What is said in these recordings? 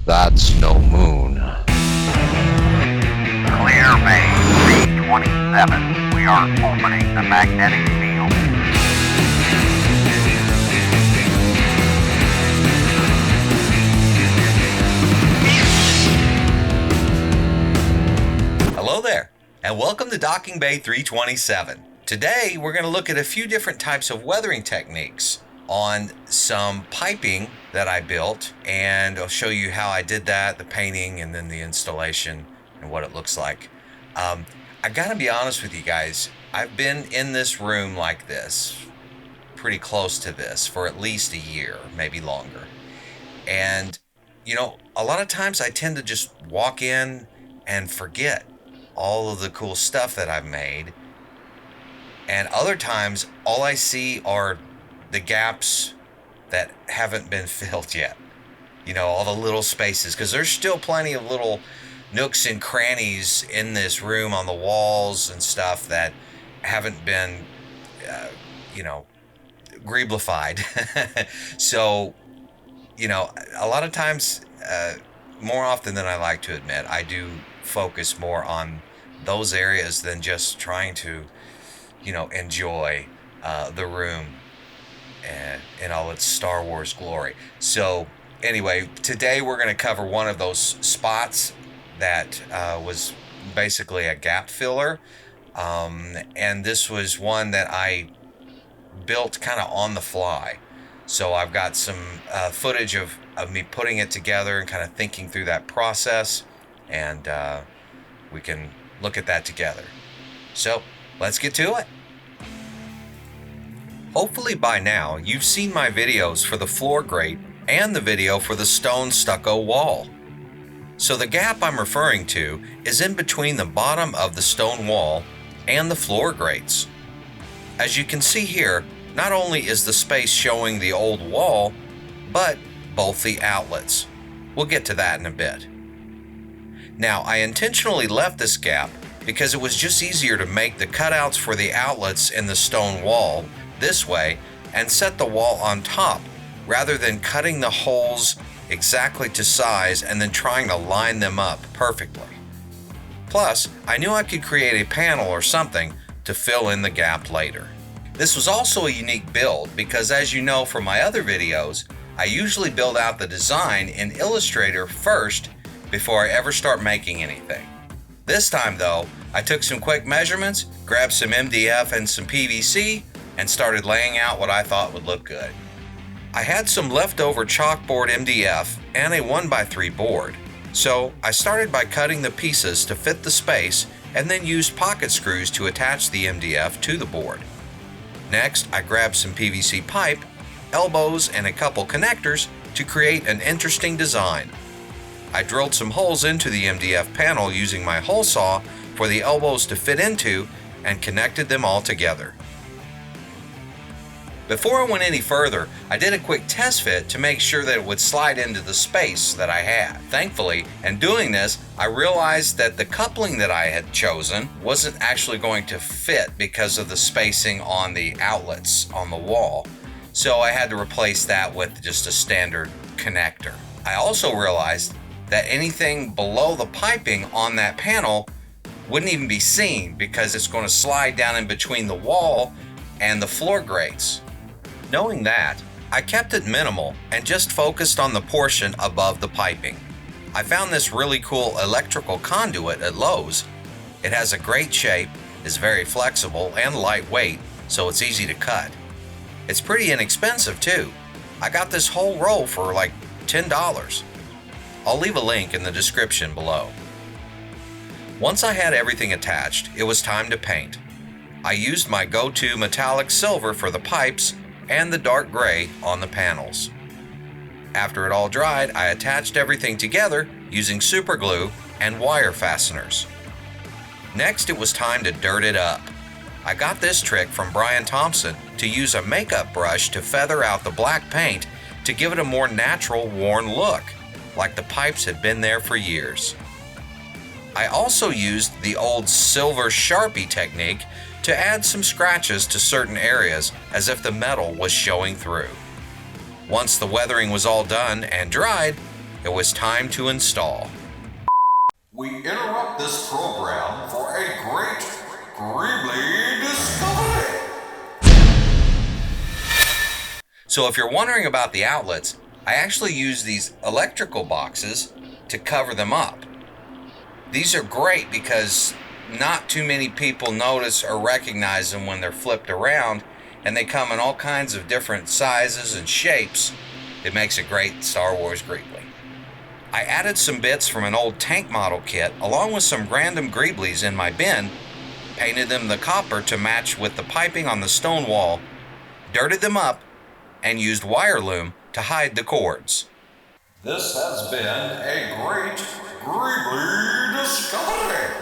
That's no moon. Clear Bay B-27. We are opening the magnetic field. Hello there, and welcome to Docking Bay 327. Today, we're going to look at a few different types of weathering techniques on some piping that I built, and I'll show you how I did that, the painting, and then the installation, and what it looks like. I gotta be honest with you guys, I've been in this room like this, pretty close to this, for at least a year, maybe longer. And, you know, a lot of times I tend to just walk in and forget all of the cool stuff that I've made. And other times, all I see are the gaps that haven't been filled yet. You know, all the little spaces, because there's still plenty of little nooks and crannies in this room on the walls and stuff that haven't been, greeblified. So, you know, a lot of times, more often than I like to admit, I do focus more on those areas than just trying to, enjoy the room in all its Star Wars glory. So anyway, today we're going to cover one of those spots that was basically a gap filler. And this was one that I built kind of on the fly. So I've got some footage of me putting it together and kind of thinking through that process, and we can look at that together. So let's get to it. Hopefully by now you've seen my videos for the floor grate and the video for the stone stucco wall. So the gap I'm referring to is in between the bottom of the stone wall and the floor grates. As you can see here, not only is the space showing the old wall, but both the outlets. We'll get to that in a bit. Now, I intentionally left this gap because it was just easier to make the cutouts for the outlets in the stone wall this way and set the wall on top, rather than cutting the holes exactly to size and then trying to line them up perfectly. Plus, I knew I could create a panel or something to fill in the gap later. This was also a unique build because, as you know from my other videos, I usually build out the design in Illustrator first before I ever start making anything. This time though, I took some quick measurements, grabbed some MDF and some PVC, and started laying out what I thought would look good. I had some leftover chalkboard MDF and a 1x3 board, so I started by cutting the pieces to fit the space and then used pocket screws to attach the MDF to the board. Next, I grabbed some PVC pipe, elbows, and a couple connectors to create an interesting design. I drilled some holes into the MDF panel using my hole saw for the elbows to fit into and connected them all together. Before I went any further, I did a quick test fit to make sure that it would slide into the space that I had. Thankfully, in doing this, I realized that the coupling that I had chosen wasn't actually going to fit because of the spacing on the outlets on the wall. So I had to replace that with just a standard connector. I also realized that anything below the piping on that panel wouldn't even be seen because it's going to slide down in between the wall and the floor grates. Knowing that, I kept it minimal and just focused on the portion above the piping. I found this really cool electrical conduit at Lowe's. It has a great shape, is very flexible and lightweight, so it's easy to cut. It's pretty inexpensive too. I got this whole roll for like $10. I'll leave a link in the description below. Once I had everything attached, it was time to paint. I used my go-to metallic silver for the pipes and the dark gray on the panels. After it all dried, I attached everything together using super glue and wire fasteners. Next, it was time to dirt it up. I got this trick from Brian Thompson to use a makeup brush to feather out the black paint to give it a more natural, worn look, like the pipes had been there for years. I also used the old silver Sharpie technique to add some scratches to certain areas as if the metal was showing through. Once the weathering was all done and dried, it was time to install. We interrupt this program for a Great Greebly Discovery. So if you're wondering about the outlets, I actually use these electrical boxes to cover them up. These are great because not too many people notice or recognize them when they're flipped around, and they come in all kinds of different sizes and shapes. It makes a great Star Wars Greebly. I added some bits from an old tank model kit along with some random Greeblies in my bin, painted them the copper to match with the piping on the stone wall, dirted them up, and used wire loom to hide the cords. This has been a Great Greebly Discovery.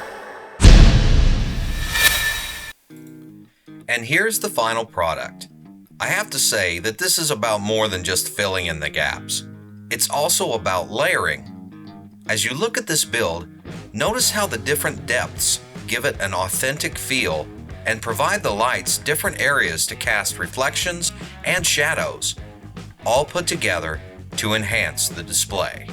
And here's the final product. I have to say that this is about more than just filling in the gaps. It's also about layering. As you look at this build, notice how the different depths give it an authentic feel and provide the lights different areas to cast reflections and shadows, all put together to enhance the display.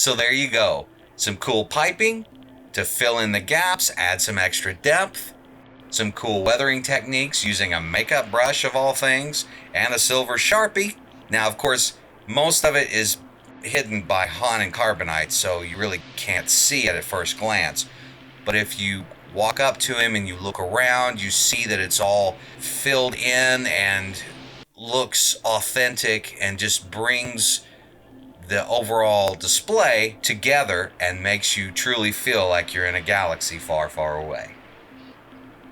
So there you go. Some cool piping to fill in the gaps, add some extra depth, some cool weathering techniques using a makeup brush of all things, and a silver Sharpie. Now, of course, most of it is hidden by Han and Carbonite, so you really can't see it at first glance. But if you walk up to him and you look around, you see that it's all filled in and looks authentic and just brings the overall display together and makes you truly feel like you're in a galaxy far, far away.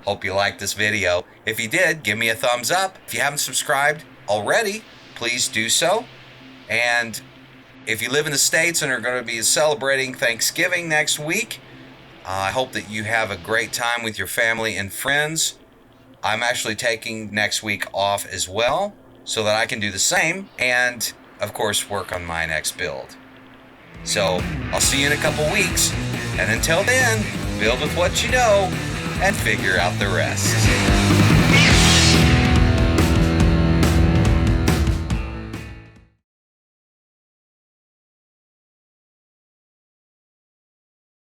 Hope you liked this video. If you did, give me a thumbs up. If you haven't subscribed already, please do so. And if you live in the States and are going to be celebrating Thanksgiving next week, I hope that you have a great time with your family and friends. I'm actually taking next week off as well so that I can do the same and of course, work on my next build. So, I'll see you in a couple weeks, and until then, build with what you know, and figure out the rest.